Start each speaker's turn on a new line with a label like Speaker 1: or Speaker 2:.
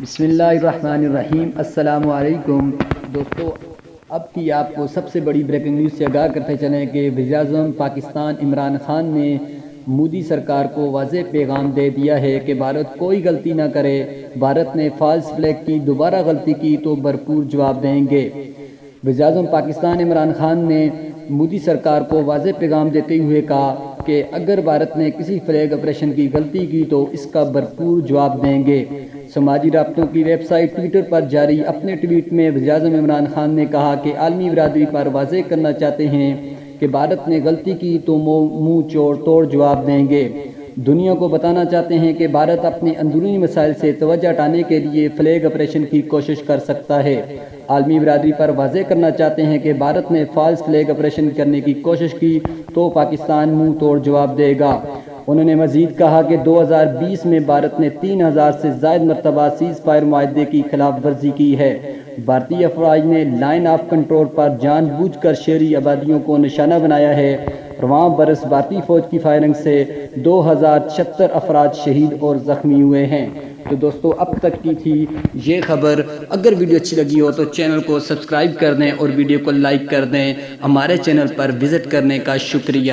Speaker 1: بسم اللہ الرحمن الرحیم۔ السلام علیکم دوستو، اب کی آپ کو سب سے بڑی بریکنگ نیوز سے آگاہ کرتے چلیں کہ وزیراعظم پاکستان عمران خان نے مودی سرکار کو واضح پیغام دے دیا ہے کہ بھارت کوئی غلطی نہ کرے، بھارت نے فالس فلیگ کی دوبارہ غلطی کی تو بھرپور جواب دیں گے۔ وزیراعظم پاکستان عمران خان نے مودی سرکار کو واضح پیغام دیتے ہوئے کہا کہ اگر بھارت نے کسی فلیگ آپریشن کی غلطی کی تو اس کا بھرپور جواب دیں گے۔ سماجی رابطوں کی ویب سائٹ ٹویٹر پر جاری اپنے ٹویٹ میں وزیراعظم عمران خان نے کہا کہ عالمی برادری پر واضح کرنا چاہتے ہیں کہ بھارت نے غلطی کی تو منہ توڑ جواب دیں گے۔ دنیا کو بتانا چاہتے ہیں کہ بھارت اپنے اندرونی مسائل سے توجہ ہٹانے کے لیے فلیگ آپریشن کی کوشش کر سکتا ہے۔ عالمی برادری پر واضح کرنا چاہتے ہیں کہ بھارت نے فالس فلیگ آپریشن کرنے کی کوشش کی تو پاکستان منہ توڑ جواب دے گا۔ انہوں نے مزید کہا کہ 2020 میں بھارت نے 3000 سے زائد مرتبہ سیز فائر معاہدے کی خلاف ورزی کی ہے۔ بھارتی افواج نے لائن آف کنٹرول پر جان بوجھ کر شہری آبادیوں کو نشانہ بنایا ہے۔ رواں برس بھارتی فوج کی فائرنگ سے 2076 افراد شہید اور زخمی ہوئے ہیں۔ تو دوستو، اب تک کی تھی یہ خبر۔ اگر ویڈیو اچھی لگی ہو تو چینل کو سبسکرائب کر دیں اور ویڈیو کو لائک کر دیں۔ ہمارے چینل پر وزٹ کرنے کا شکریہ۔